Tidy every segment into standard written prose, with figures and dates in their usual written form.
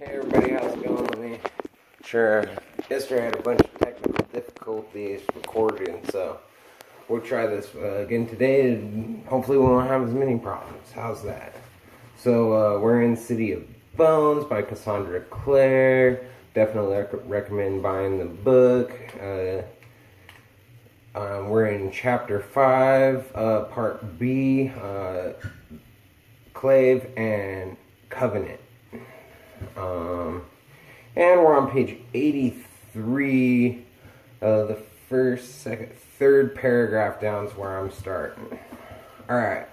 Hey everybody, how's it going? Sure, yesterday I had a bunch of technical difficulties recording, so we'll try this again today, and hopefully we won't have as many problems. How's that? So we're in City of Bones by Cassandra Clare. Definitely recommend buying the book. We're in Chapter 5, Part B, Clave and Covenant. And we're on page 83, the first, second, third paragraph down is where I'm starting. Alright.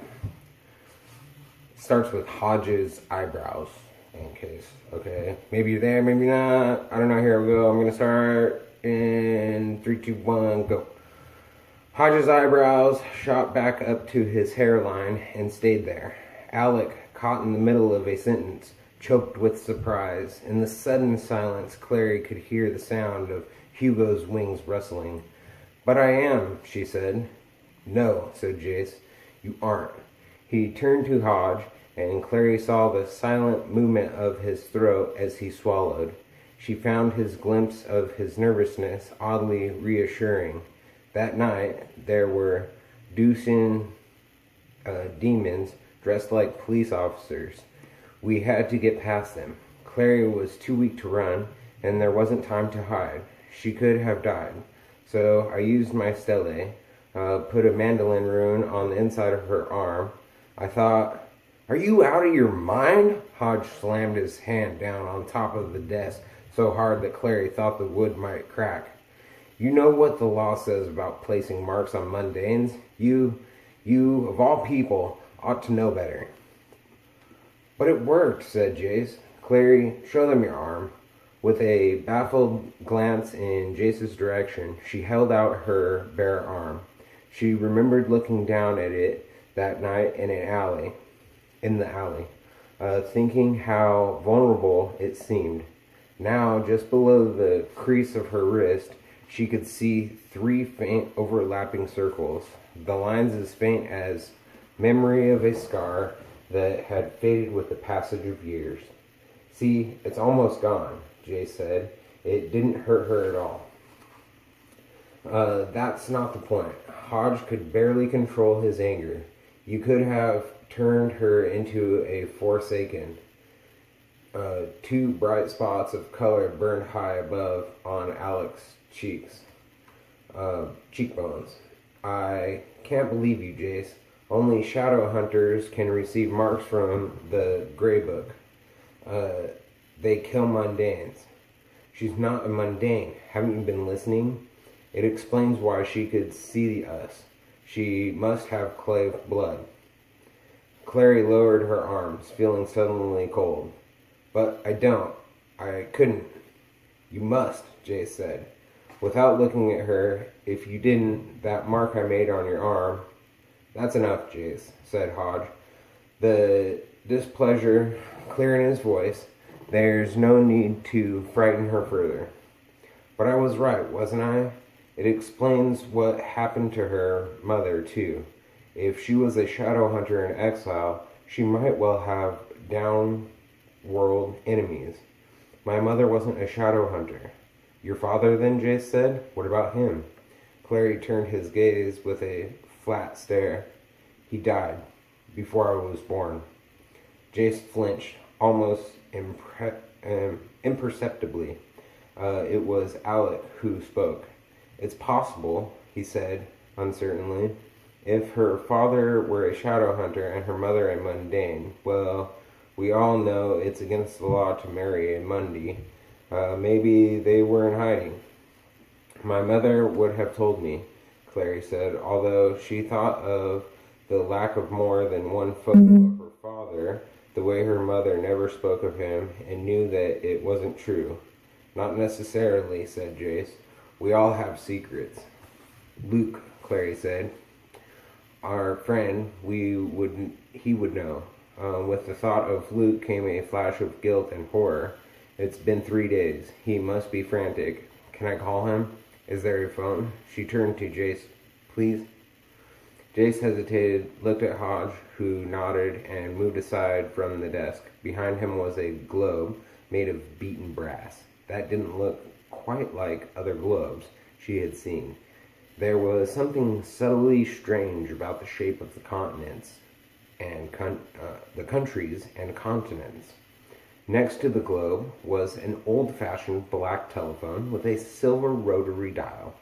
Starts with Hodge's eyebrows, in case, okay? Maybe you're there, maybe not. I don't know, here we go. I'm gonna start in 3, 2, 1, go. Hodge's eyebrows shot back up to his hairline and stayed there. Alec, caught in the middle of a sentence, choked with surprise. In the sudden silence, Clary could hear the sound of Hugo's wings rustling. "But I am," she said. "No," said Jace, "you aren't." He turned to Hodge, and Clary saw the silent movement of his throat as he swallowed. She found his glimpse of his nervousness oddly reassuring. That night, there were Deucin demons dressed like police officers. We had to get past them. Clary was too weak to run, and there wasn't time to hide. She could have died. So I used my stele, put a mandolin rune on the inside of her arm. I thought, "Are you out of your mind?" Hodge slammed his hand down on top of the desk so hard that Clary thought the wood might crack. "You know what the law says about placing marks on mundanes. You, of all people, ought to know better." "But it worked," said Jace. "Clary, show them your arm." With a baffled glance in Jace's direction, she held out her bare arm. She remembered looking down at it that night in the alley, thinking how vulnerable it seemed. Now, just below the crease of her wrist, she could see 3 faint overlapping circles, the lines as faint as memory of a scar that had faded with the passage of years. "See, it's almost gone," Jay said. "It didn't hurt her at all." That's not the point." Hodge could barely control his anger. "You could have turned her into a Forsaken." 2 bright spots of color burned high above on Alec's cheekbones. "I can't believe you, Jace. Only shadow hunters can receive marks from the Grey Book. They kill mundanes." "She's not a mundane. Haven't you been listening? It explains why she could see us. She must have Clave blood." Clary lowered her arms, feeling suddenly cold. "But I don't. I couldn't." "You must," Jay said, without looking at her. "If you didn't, that mark I made on your arm—" "That's enough, Jace," said Hodge, the displeasure clear in his voice. "There's no need to frighten her further." "But I was right, wasn't I? It explains what happened to her mother, too. If she was a shadow hunter in exile, she might well have down-world enemies. My mother wasn't a shadow hunter." "Your father, then?" Jace said. "What about him?" Clary turned his gaze with a flat stare. "He died before I was born." Jace flinched, almost imperceptibly. It was Alec who spoke. "It's possible," he said uncertainly. "If her father were a shadow hunter and her mother a mundane, well, we all know it's against the law to marry a Mundi. Maybe they were in hiding." "My mother would have told me," Clary said, although she thought of the lack of more than one photo of her father, the way her mother never spoke of him, and knew that it wasn't true. "Not necessarily," said Jace. "We all have secrets." "Luke," Clary said. "Our friend, he would know." With the thought of Luke came a flash of guilt and horror. "It's been 3 days. He must be frantic. Can I call him? Is there a phone?" She turned to Jace. "Please?" Jace hesitated, looked at Hodge, who nodded and moved aside from the desk. Behind him was a globe made of beaten brass. That didn't look quite like other globes she had seen. There was something subtly strange about the shape of the continents and the countries and continents. Next to the globe was an old-fashioned black telephone with a silver rotary dial.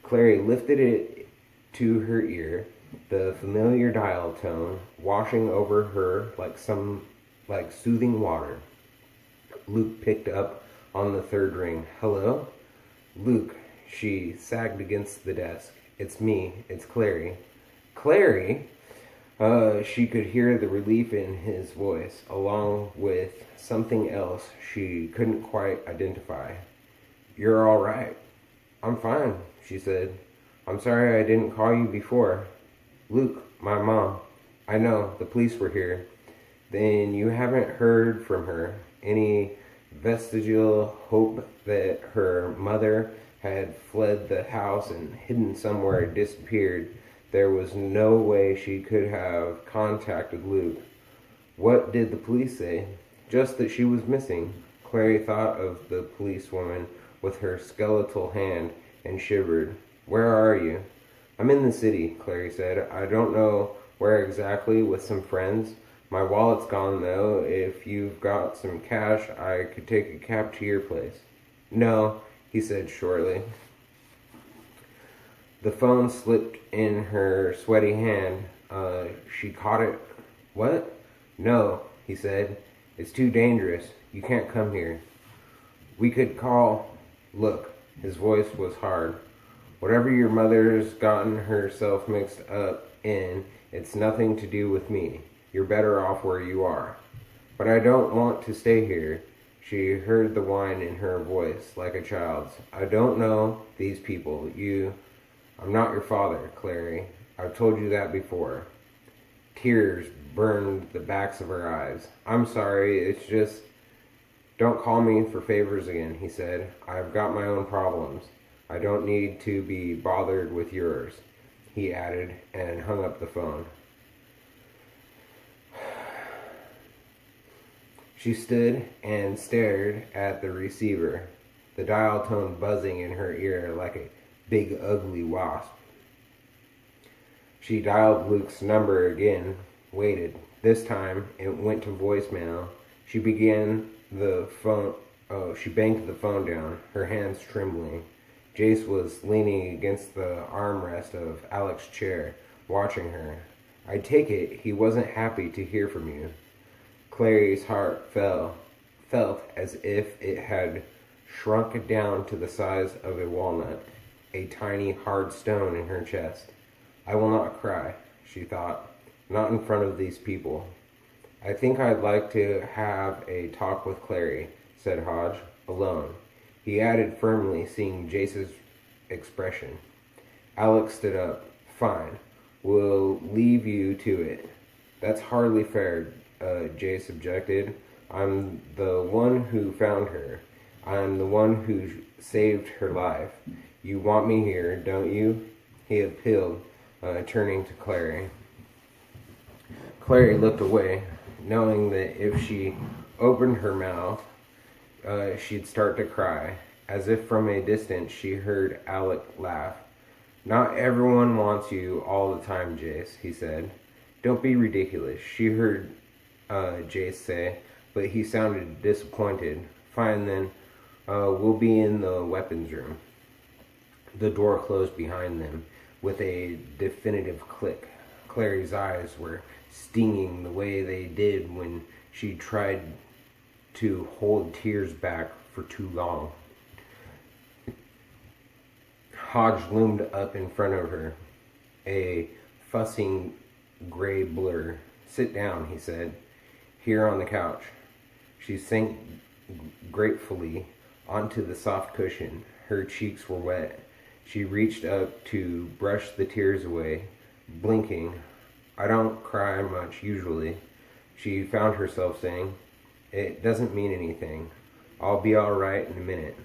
Clary lifted it to her ear, the familiar dial tone washing over her like soothing water. Luke picked up on the third ring. "Hello?" "Luke," she sagged against the desk. "It's me. It's Clary." "Clary?" She could hear the relief in his voice, along with something else she couldn't quite identify. "You're all right." "I'm fine," she said. "I'm sorry I didn't call you before." "Luke, my mom." "I know, the police were here." "Then you haven't heard from her? Any vestigial hope that her mother had fled the house and hidden somewhere disappeared? There was no way she could have contacted Luke." "What did the police say?" "Just that she was missing." Clary thought of the policewoman with her skeletal hand and shivered. "Where are you?" "I'm in the city," Clary said. "I don't know where exactly, with some friends. My wallet's gone, though. If you've got some cash, I could take a cab to your place." "No," he said shortly. The phone slipped in her sweaty hand. She caught it. "What?" "No," he said. "It's too dangerous. You can't come here." "We could call—" "Look," his voice was hard. "Whatever your mother's gotten herself mixed up in, it's nothing to do with me. You're better off where you are." "But I don't want to stay here." She heard the whine in her voice, like a child's. "I don't know these people. I'm not your father, Clary. I've told you that before." Tears burned the backs of her eyes. "I'm sorry, it's just—" "Don't call me for favors again," he said. "I've got my own problems. I don't need to be bothered with yours," he added, and hung up the phone. She stood and stared at the receiver, the dial tone buzzing in her ear like a big ugly wasp. She dialed Luke's number again, waited. This time it went to voicemail. She banged the phone down, her hands trembling. Jace was leaning against the armrest of Alex's chair, watching her. "I take it he wasn't happy to hear from you." Clary's heart felt as if it had shrunk down to the size of a walnut, a tiny hard stone in her chest. "I will not cry," she thought. "Not in front of these people." "I think I'd like to have a talk with Clary," said Hodge, "alone." He added firmly, seeing Jace's expression. Alex stood up. "Fine. We'll leave you to it." "That's hardly fair," Jace objected. "I'm the one who found her. I'm the one who saved her life. You want me here, don't you?" he appealed, turning to Clary. Clary looked away, knowing that if she opened her mouth, she'd start to cry. As if from a distance, she heard Alec laugh. "Not everyone wants you all the time, Jace," he said. "Don't be ridiculous," she heard Jace say, but he sounded disappointed. "Fine then, we'll be in the weapons room." The door closed behind them with a definitive click. Clary's eyes were stinging the way they did when she tried to hold tears back for too long. Hodge loomed up in front of her, a fussing gray blur. "Sit down," he said. "Here on the couch." She sank gratefully onto the soft cushion. Her cheeks were wet. She reached up to brush the tears away, blinking. "I don't cry much usually," she found herself saying. "It doesn't mean anything. I'll be all right in a minute."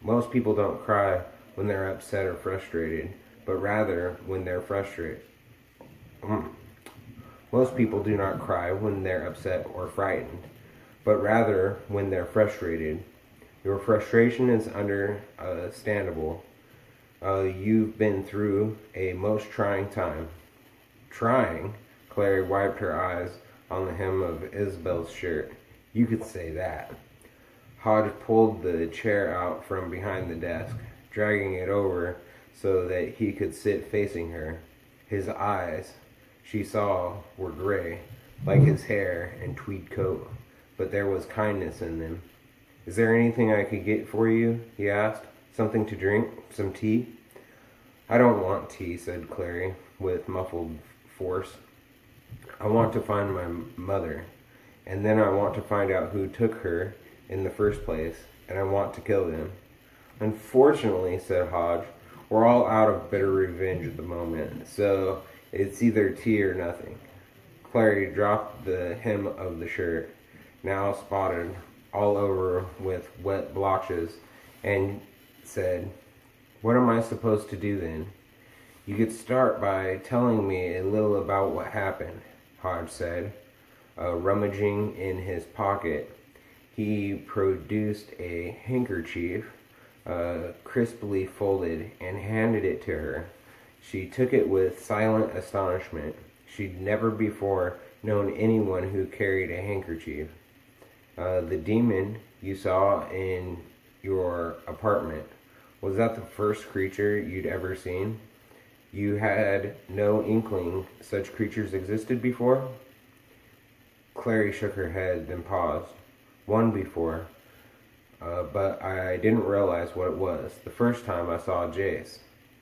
Most people don't cry when they're upset or frustrated, but rather when they're frustrated. Most people do not cry when they're upset or frightened, but rather when they're frustrated. Your frustration is understandable. You've been through a most trying time. Trying? Clary wiped her eyes on the hem of Isabel's shirt. You could say that. Hodge pulled the chair out from behind the desk, dragging it over so that he could sit facing her. His eyes, she saw, were gray, like his hair and tweed coat, but there was kindness in them. Is there anything I could get for you? He asked. Something to drink? Some tea? I don't want tea, said Clary, with muffled force. I want to find my mother, and then I want to find out who took her in the first place, and I want to kill them. Unfortunately, said Hodge, we're all out of bitter revenge at the moment, so it's either tea or nothing. Clary dropped the hem of the shirt, now spotted all over with wet blotches, and said, What am I supposed to do then? You could start by telling me a little about what happened, Hodge said. Rummaging in his pocket, he produced a handkerchief, crisply folded, and handed it to her. She took it with silent astonishment. She'd never before known anyone who carried a handkerchief. The demon you saw in your apartment, was that the first creature you'd ever seen? You had no inkling such creatures existed before? Clary shook her head, then paused. One before, but I didn't realize what it was. The first time I saw Jace.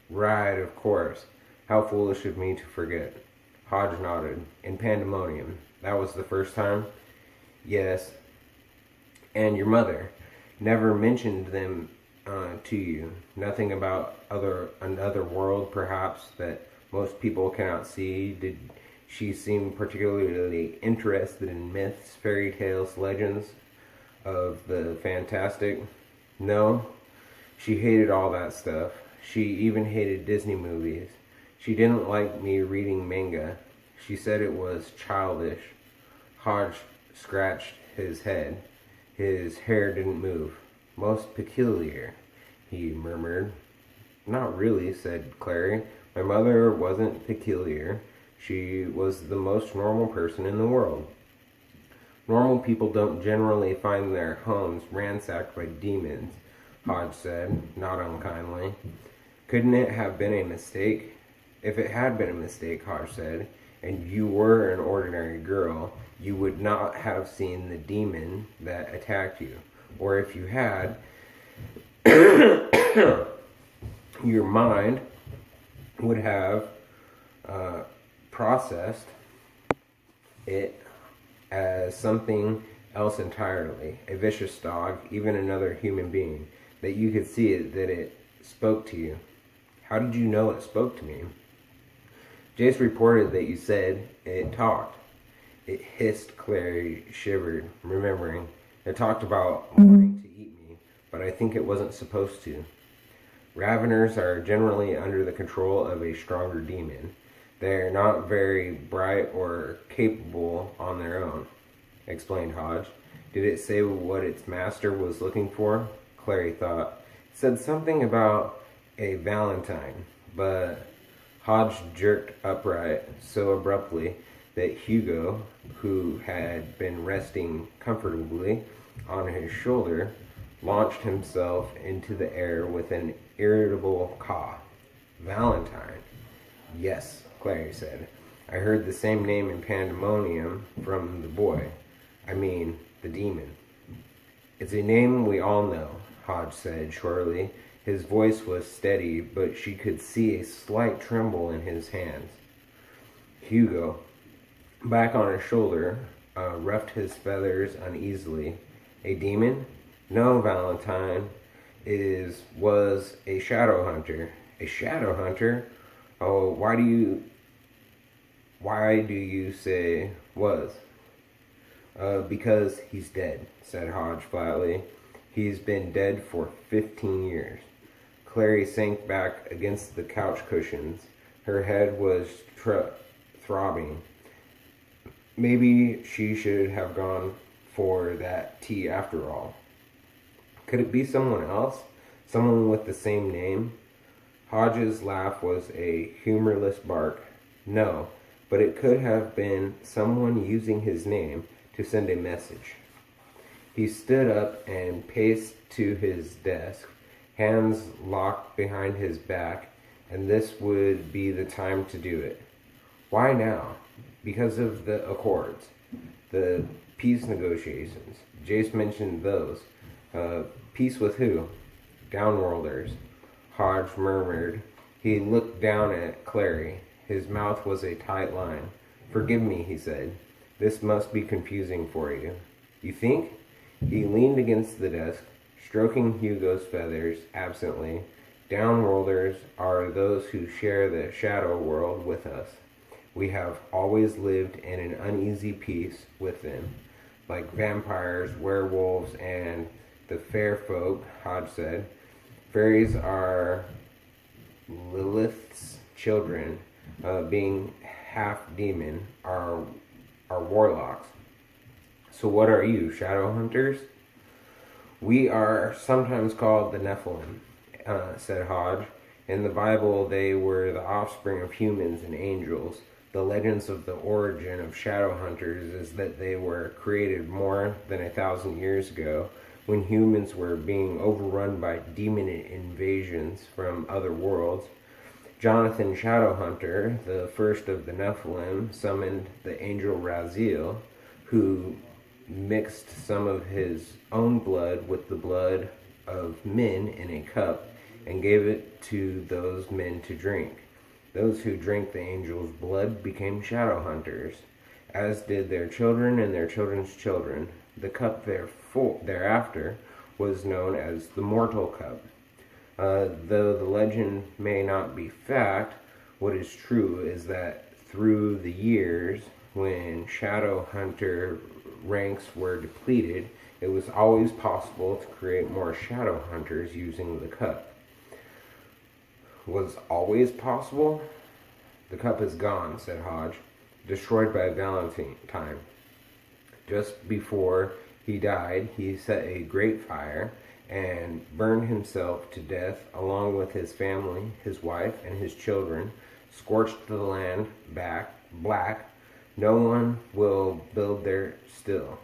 Right, of course. How foolish of me to forget. Hodge nodded. In Pandemonium. That was the first time? Yes. And your mother never mentioned them to you. Nothing about another world, perhaps, that most people cannot see. Did she seem particularly interested in myths, fairy tales, legends of the fantastic? No, she hated all that stuff. She even hated Disney movies. She didn't like me reading manga. She said it was childish. Hodge scratched his head. His hair didn't move. Most peculiar, he murmured. Not really, said Clary. My mother wasn't peculiar. She was the most normal person in the world. Normal people don't generally find their homes ransacked by demons, Hodge said, not unkindly. Couldn't it have been a mistake? If it had been a mistake, Hodge said, and you were an ordinary girl, you would not have seen the demon that attacked you. Or if you had, your mind would have processed it as something else entirely, a vicious dog, even another human being, that you could see it, that it spoke to you. How did you know it spoke to me? Jace reported that you said it talked. It hissed. Clary shivered, remembering. It talked about wanting to eat me, but I think it wasn't supposed to. Raveners are generally under the control of a stronger demon. They're not very bright or capable on their own, explained Hodge. Did it say what its master was looking for? Clary thought. It said something about a valentine, but Hodge jerked upright so abruptly that Hugo, who had been resting comfortably on his shoulder, launched himself into the air with an irritable caw. Valentine? Yes, Clary said. I heard the same name in Pandemonium from the boy. I mean, the demon. It's a name we all know, Hodge said shortly. His voice was steady, but she could see a slight tremble in his hands. Hugo, back on his shoulder, ruffed his feathers uneasily. A demon? No, Valentine was a shadow hunter. A shadow hunter? Oh, why do you say was? Because he's dead, said Hodge flatly. He's been dead for 15 years. Clary sank back against the couch cushions. Her head was throbbing. Maybe she should have gone for that tea after all. Could it be someone else? Someone with the same name? Hodge's laugh was a humorless bark. No, but it could have been someone using his name to send a message. He stood up and paced to his desk, hands locked behind his back, and this would be the time to do it. Why now? Because of the Accords, the peace negotiations. Jace mentioned those. Peace with who? Downworlders. Hodge murmured. He looked down at Clary. His mouth was a tight line. Forgive me, he said. This must be confusing for you. You think? He leaned against the desk, stroking Hugo's feathers absently. Downworlders are those who share the shadow world with us. We have always lived in an uneasy peace with them. Like vampires, werewolves, and the fair folk, Hodge said. Fairies are Lilith's children, being half demon, are warlocks. So what are you, shadow hunters? We are sometimes called the Nephilim, said Hodge. In the Bible, they were the offspring of humans and angels. The legends of the origin of shadow hunters is that they were created more than 1,000 years ago, when humans were being overrun by demon invasions from other worlds. Jonathan Shadowhunter, the first of the Nephilim, summoned the angel Raziel, who mixed some of his own blood with the blood of men in a cup and gave it to those men to drink. Those who drank the angel's blood became shadow hunters, as did their children and their children's children. The cup thereafter was known as the Mortal Cup. Though the legend may not be fact, what is true is that through the years, when shadow hunter ranks were depleted, it was always possible to create more shadow hunters using the cup. Was always possible? The cup is gone, said Hodge, destroyed by Valentine. Just before he died, he set a great fire and burned himself to death along with his family, his wife, and his children, scorched the land black. No one will build there still.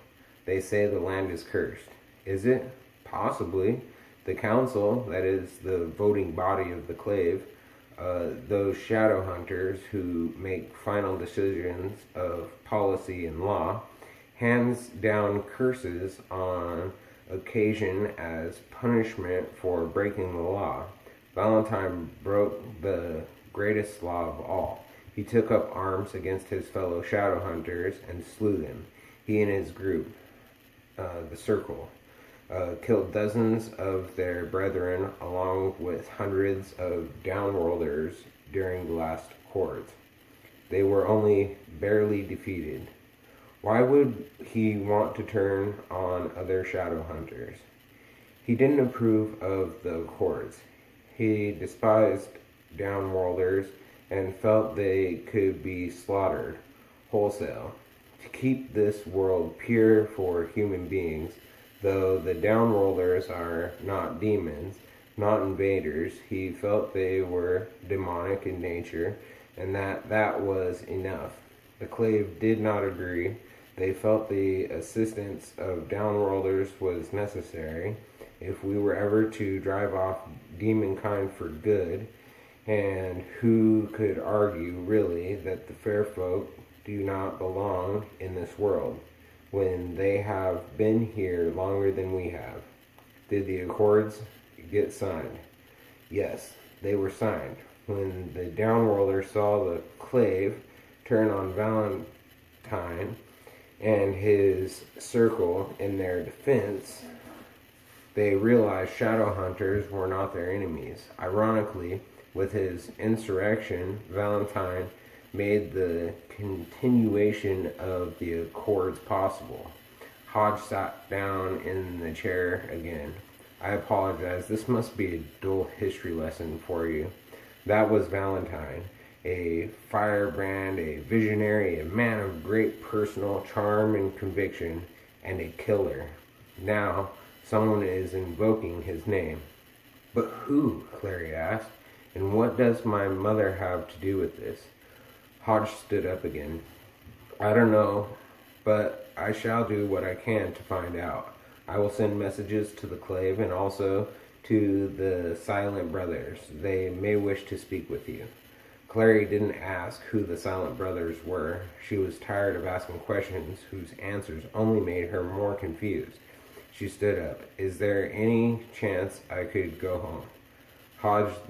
They say the land is cursed. Is it? Possibly. The council, that is the voting body of the clave, those shadow hunters who make final decisions of policy and law, hands down curses on occasion as punishment for breaking the law. Valentine broke the greatest law of all. He took up arms against his fellow shadow hunters and slew them. He and his group, the Circle, killed dozens of their brethren along with hundreds of downworlders during the last Accords. They were only barely defeated. Why would he want to turn on other shadow hunters? He didn't approve of the Accords. He despised downworlders and felt they could be slaughtered wholesale. To keep this world pure for human beings, though the downworlders are not demons, not invaders, he felt they were demonic in nature, and that was enough. The clave did not agree. They felt the assistance of downworlders was necessary if we were ever to drive off demonkind for good, and who could argue, really, that the fair folk do not belong in this world, when they have been here longer than we have? Did the Accords get signed? Yes, they were signed. When the downworlders saw the clave turn on Valentine and his circle in their defense, they realized shadow hunters were not their enemies. Ironically, with his insurrection, Valentine made the continuation of the Accords possible. Hodge sat down in the chair again. I apologize. This must be a dull history lesson for you. That was Valentine, a firebrand, a visionary, a man of great personal charm and conviction, and a killer. Now, someone is invoking his name. But who? Clary asked. And what does my mother have to do with this? Hodge stood up again. I don't know, but I shall do what I can to find out. I will send messages to the Clave and also to the Silent Brothers. They may wish to speak with you. Clary didn't ask who the Silent Brothers were. She was tired of asking questions whose answers only made her more confused. She stood up. Is there any chance I could go home? Hodge looked